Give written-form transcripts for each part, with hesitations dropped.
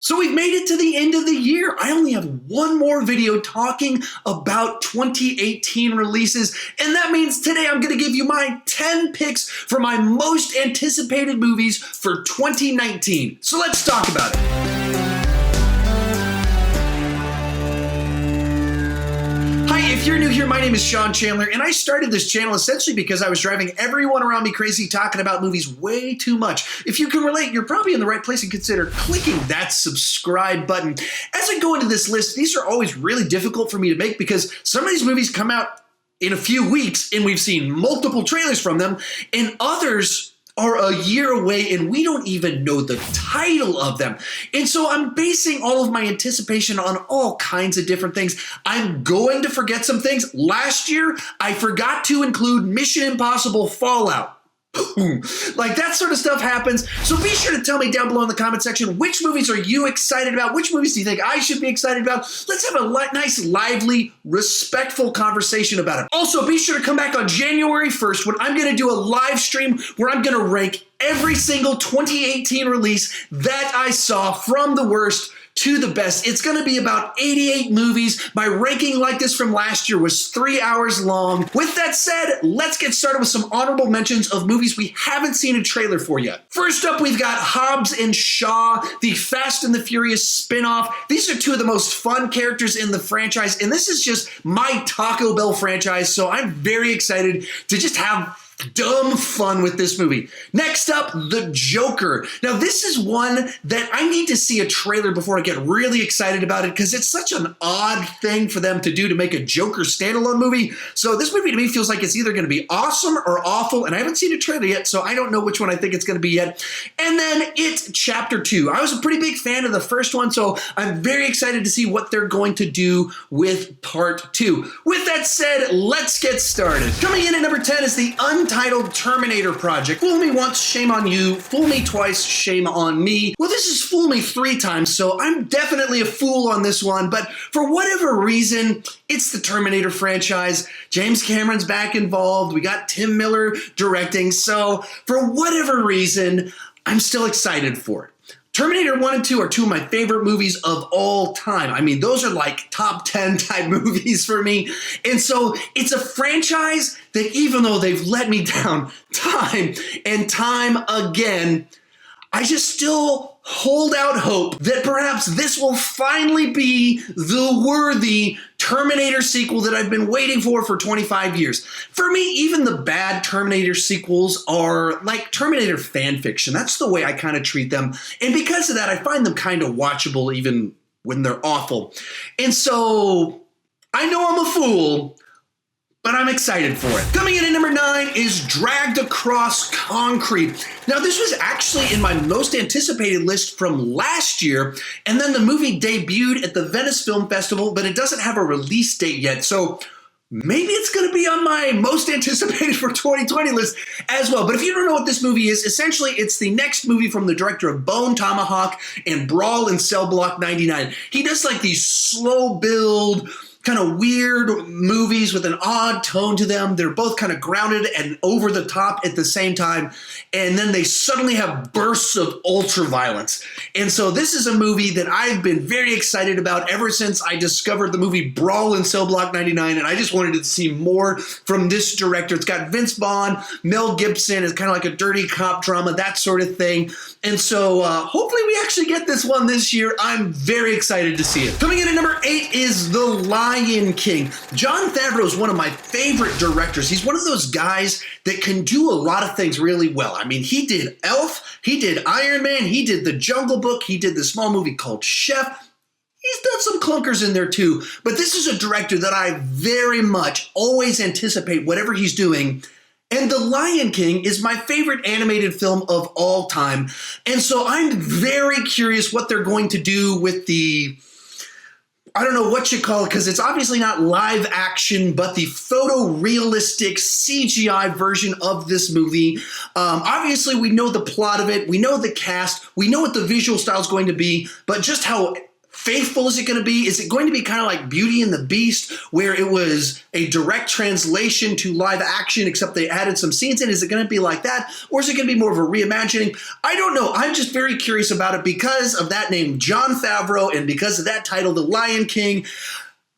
So we've made it to the end of the year. I only have one more video talking about 2018 releases, and that means today I'm going to give you my 10 picks for my most anticipated movies for 2019. So let's talk about it. If you're new here, my name is Chandler, and I started this channel essentially because I was driving everyone around me crazy talking about movies way too much. If you can relate, you're probably in the right place and consider clicking that subscribe button. As I go into this list, these are always really difficult for me to make because some of these movies come out in a few weeks and we've seen multiple trailers from them, and others are a year away and we don't even know the title of them. And so I'm basing all of my anticipation on all kinds of different things. I'm going to forget some things. Last year, I forgot to include Mission Impossible Fallout. Like that sort of stuff happens. So be sure to tell me down below in the comment section, which movies are you excited about? Which movies do you think I should be excited about? Let's have a nice, lively, respectful conversation about it. Also, be sure to come back on January 1st when I'm going to do a live stream where I'm going to rank every single 2018 release that I saw from the worst to the best. It's going to be about 88 movies. My ranking like this from last year was 3 hours long. With that said, let's get started with some honorable mentions of movies we haven't seen a trailer for yet. First up, we've got Hobbs and Shaw, the Fast and the Furious spinoff. These are two of the most fun characters in the franchise, and this is just my Taco Bell franchise, so I'm very excited to just have dumb fun with this movie. Next up, The Joker. Now, this is one that I need to see a trailer before I get really excited about it because it's such an odd thing for them to do to make a Joker standalone movie. So this movie to me feels like it's either going to be awesome or awful, and I haven't seen a trailer yet, so I don't know which one I think it's going to be yet. And then It Chapter 2. I was a pretty big fan of the first one, so I'm very excited to see what they're going to do with Part 2. With that said, let's get started. Coming in at number 10 is the untitled Terminator Project. Fool me once, shame on you. Fool me twice, shame on me. Well, this is fool me 3 times, so I'm definitely a fool on this one, but for whatever reason, it's the Terminator franchise. James Cameron's back involved. We got Tim Miller directing, so for whatever reason, I'm still excited for it. Terminator 1 and 2 are two of my favorite movies of all time. I mean, those are like top 10 type movies for me. And so it's a franchise that even though they've let me down time and time again, I just still hold out hope that perhaps this will finally be the worthy Terminator sequel that I've been waiting for 25 years. For me, even the bad Terminator sequels are like Terminator fan fiction. That's the way I kind of treat them. And because of that, I find them kind of watchable even when they're awful. And so I know I'm a fool, but I'm excited for it. Coming in at number 9 is Dragged Across Concrete. Now, this was actually in my most anticipated list from last year, and then the movie debuted at the Venice Film Festival, but it doesn't have a release date yet, so maybe it's going to be on my most anticipated for 2020 list as well. But if you don't know what this movie is, essentially it's the next movie from the director of Bone Tomahawk and Brawl in Cell Block 99. He does like these slow build, kind of weird movies with an odd tone to them. They're both kind of grounded and over the top at the same time. And then they suddenly have bursts of ultra violence. And so this is a movie that I've been very excited about ever since I discovered the movie Brawl in Cell Block 99. And I just wanted to see more from this director. It's got Vince Vaughn, Mel Gibson. It's kind of like a dirty cop drama, that sort of thing. And so hopefully we actually get this one this year. I'm very excited to see it. Coming in at number 8 is The Lion King. Jon Favreau is one of my favorite directors. He's one of those guys that can do a lot of things really well. I mean, he did Elf, he did Iron Man, he did The Jungle Book, he did the small movie called Chef. He's done some clunkers in there too, but this is a director that I very much always anticipate whatever he's doing. And The Lion King is my favorite animated film of all time. And so I'm very curious what they're going to do with the, I don't know what you call it, because it's obviously not live action, but the photorealistic CGI version of this movie. Obviously, we know the plot of it. We know the cast. We know what the visual style is going to be, but just how faithful is it going to be? Is it going to be kind of like Beauty and the Beast, where it was a direct translation to live action, except they added some scenes in? Is it going to be like that? Or is it going to be more of a reimagining? I don't know. I'm just very curious about it because of that name, Jon Favreau, and because of that title, The Lion King.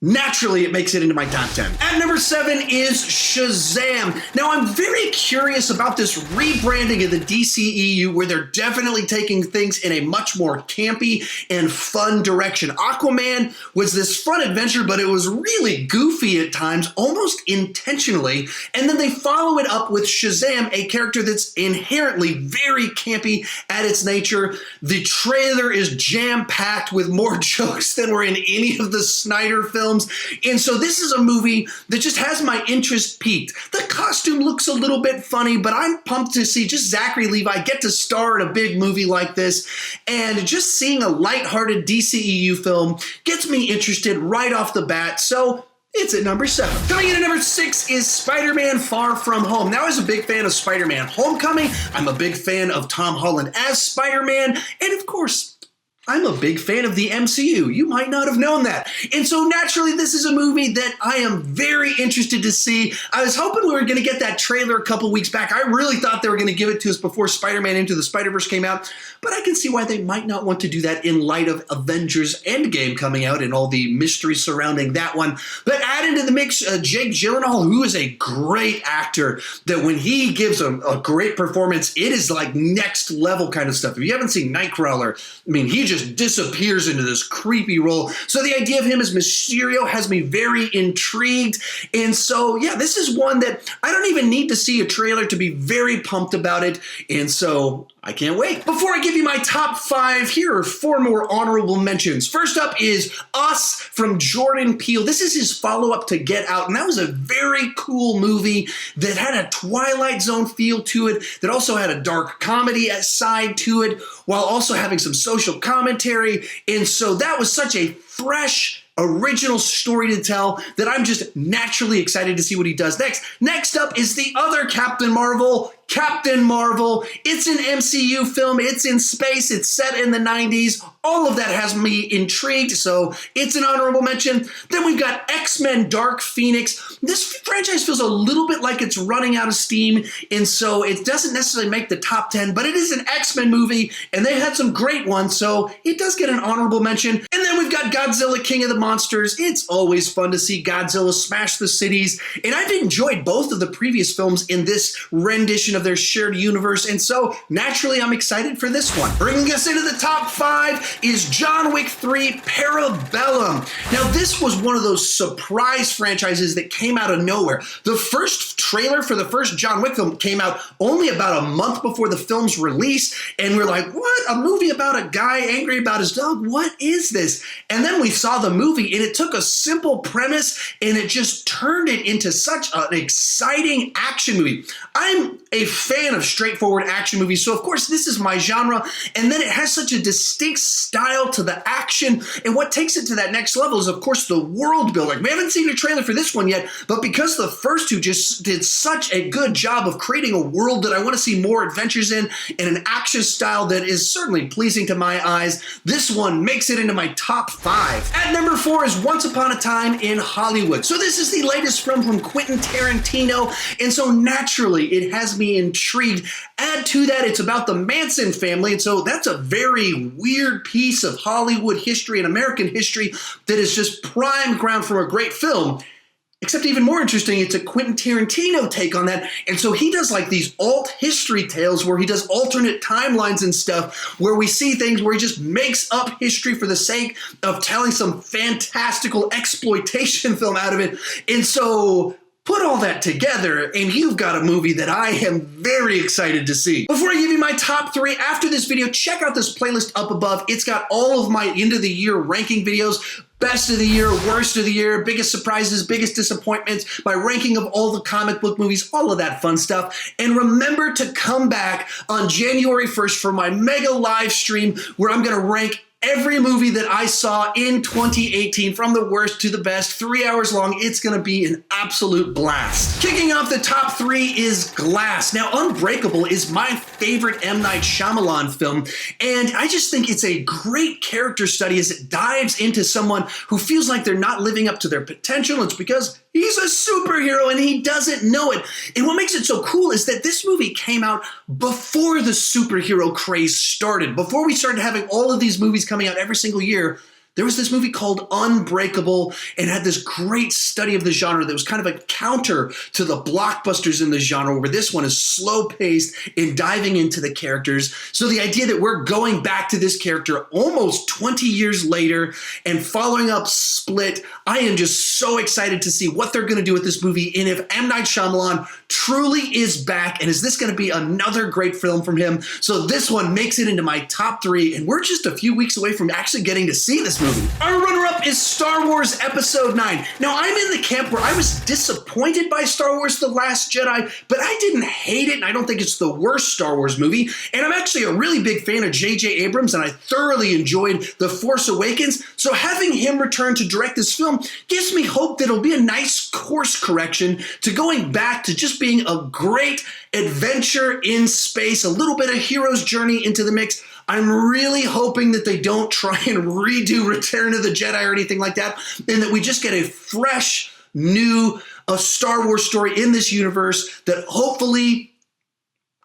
Naturally, it makes it into my top 10. At number 7 is Shazam. Now, I'm very curious about this rebranding of the DCEU, where they're definitely taking things in a much more campy and fun direction. Aquaman was this fun adventure, but it was really goofy at times, almost intentionally. And then they follow it up with Shazam, a character that's inherently very campy at its nature. The trailer is jam-packed with more jokes than were in any of the Snyder films. And so this is a movie that just has my interest peaked. The costume looks a little bit funny, but I'm pumped to see just Zachary Levi get to star in a big movie like this. And just seeing a lighthearted DCEU film gets me interested right off the bat. So it's at number 7. Coming in at number 6 is Spider-Man Far From Home. Now, I was a big fan of Spider-Man Homecoming. I'm a big fan of Tom Holland as Spider-Man. And of course, I'm a big fan of the MCU. You might not have known that. And so naturally, this is a movie that I am very interested to see. I was hoping we were going to get that trailer a couple weeks back. I really thought they were going to give it to us before Spider-Man Into the Spider-Verse came out, but I can see why they might not want to do that in light of Avengers Endgame coming out and all the mystery surrounding that one. But add into the mix Jake Gyllenhaal, who is a great actor, that when he gives a great performance, it is like next level kind of stuff. If you haven't seen Nightcrawler, I mean, he just disappears into this creepy role. So the idea of him as Mysterio has me very intrigued. And so, yeah, this is one that I don't even need to see a trailer to be very pumped about it. And so I can't wait. Before I give you my top 5, here are 4 more honorable mentions. First up is Us from Jordan Peele. This is his follow-up to Get Out, and that was a very cool movie that had a Twilight Zone feel to it, that also had a dark comedy side to it, while also having some social commentary. And so that was such a fresh, original story to tell that I'm just naturally excited to see what he does next. Next up is the other Captain Marvel, Captain Marvel. It's an MCU film. It's in space. It's set in the 90s. All of that has me intrigued, so it's an honorable mention. Then we've got X-Men Dark Phoenix. This franchise feels a little bit like it's running out of steam, and so it doesn't necessarily make the top 10, but it is an X-Men movie, and they've had some great ones, so it does get an honorable mention. And then we've got Godzilla King of the Monsters. It's always fun to see Godzilla smash the cities, and I've enjoyed both of the previous films in this rendition of their shared universe, and so naturally I'm excited for this one. Bringing us into the top 5 is John Wick 3 Parabellum. Now, this was one of those surprise franchises that came out of nowhere. The first trailer for the first John Wick film came out only about a month before the film's release, and we're like, what? A movie about a guy angry about his dog? What is this? And then we saw the movie, and it took a simple premise, and it just turned it into such an exciting action movie. I'm a fan of straightforward action movies, so of course this is my genre, and then it has such a distinct style to the action, and what takes it to that next level is of course the world building. We haven't seen a trailer for this one yet, but because the first two just did such a good job of creating a world that I want to see more adventures in, and an action style that is certainly pleasing to my eyes, this one makes it into my top 5. At number 4 is Once Upon a Time in Hollywood. So this is the latest film from Quentin Tarantino, and so naturally it has me intrigued. Add to that, it's about the Manson family, and so that's a very weird piece of Hollywood history and American history that is just prime ground for a great film. Except even more interesting, it's a Quentin Tarantino take on that. And so he does like these alt history tales where he does alternate timelines and stuff, where we see things where he just makes up history for the sake of telling some fantastical exploitation film out of it. And so put all that together, and you've got a movie that I am very excited to see. Before I give you my top 3, after this video, check out this playlist up above. It's got all of my end of the year ranking videos. Best of the year, worst of the year, biggest surprises, biggest disappointments, my ranking of all the comic book movies, all of that fun stuff. And remember to come back on January 1st for my mega live stream where I'm going to rank every movie that I saw in 2018, from the worst to the best, 3 hours long. It's going to be an absolute blast. Kicking off the top 3 is Glass. Now, Unbreakable is my favorite M. Night Shyamalan film, and I just think it's a great character study as it dives into someone who feels like they're not living up to their potential. It's because he's a superhero and he doesn't know it. And what makes it so cool is that this movie came out before the superhero craze started. Before we started having all of these movies coming out every single year, there was this movie called Unbreakable and had this great study of the genre that was kind of a counter to the blockbusters in the genre, where this one is slow-paced and diving into the characters. So the idea that we're going back to this character almost 20 years later and following up Split, I am just so excited to see what they're going to do with this movie, and if M. Night Shyamalan truly is back, and is this going to be another great film from him? So this one makes it into my top 3, and we're just a few weeks away from actually getting to see this movie. Our runner-up is Star Wars Episode 9. Now, I'm in the camp where I was disappointed by Star Wars The Last Jedi, but I didn't hate it, and I don't think it's the worst Star Wars movie. And I'm actually a really big fan of J.J. Abrams, and I thoroughly enjoyed The Force Awakens. So having him return to direct this film gives me hope that it'll be a nice course correction to going back to just being a great adventure in space, a little bit of hero's journey into the mix. I'm really hoping that they don't try and redo Return of the Jedi or anything like that, and that we just get a fresh, new Star Wars story in this universe that hopefully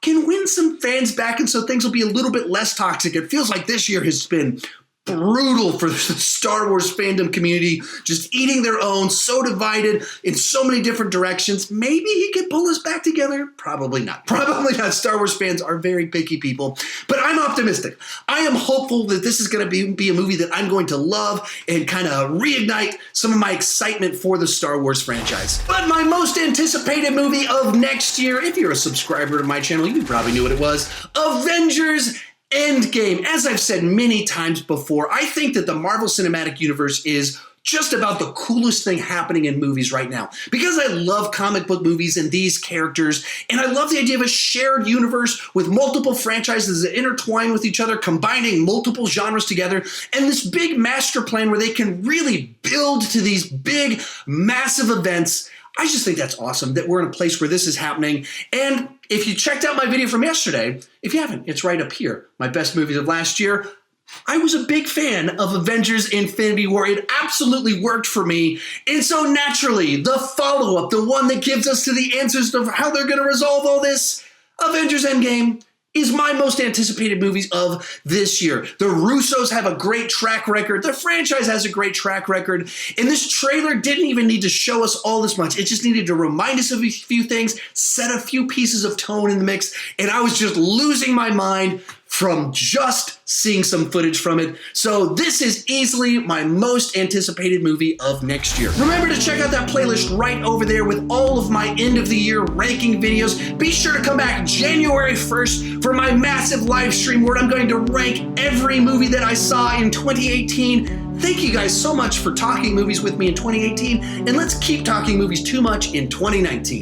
can win some fans back, and so things will be a little bit less toxic. It feels like this year has been brutal for the Star Wars fandom community, just eating their own, so divided in so many different directions. Maybe he could pull us back together. Probably not. Probably not. Star Wars fans are very picky people, but I'm optimistic. I am hopeful that this is going to be a movie that I'm going to love and kind of reignite some of my excitement for the Star Wars franchise. But my most anticipated movie of next year, if you're a subscriber to my channel, you probably knew what it was: Avengers Endgame. As I've said many times before, I think that the Marvel Cinematic Universe is just about the coolest thing happening in movies right now. Because I love comic book movies and these characters, and I love the idea of a shared universe with multiple franchises that intertwine with each other, combining multiple genres together, and this big master plan where they can really build to these big, massive events. I just think that's awesome that we're in a place where this is happening. And if you checked out my video from yesterday, if you haven't, it's right up here. My best movies of last year. I was a big fan of Avengers Infinity War. It absolutely worked for me. And so naturally, the follow-up, the one that gives us to the answers to how they're going to resolve all this, Avengers Endgame, is my most anticipated movies of this year. The Russos have a great track record. The franchise has a great track record. And this trailer didn't even need to show us all this much. It just needed to remind us of a few things, set a few pieces of tone in the mix, and I was just losing my mind from just seeing some footage from it. So this is easily my most anticipated movie of next year. Remember to check out that playlist right over there with all of my end of the year ranking videos. Be sure to come back January 1st for my massive live stream where I'm going to rank every movie that I saw in 2018. Thank you guys so much for talking movies with me in 2018, and let's keep talking movies too much in 2019.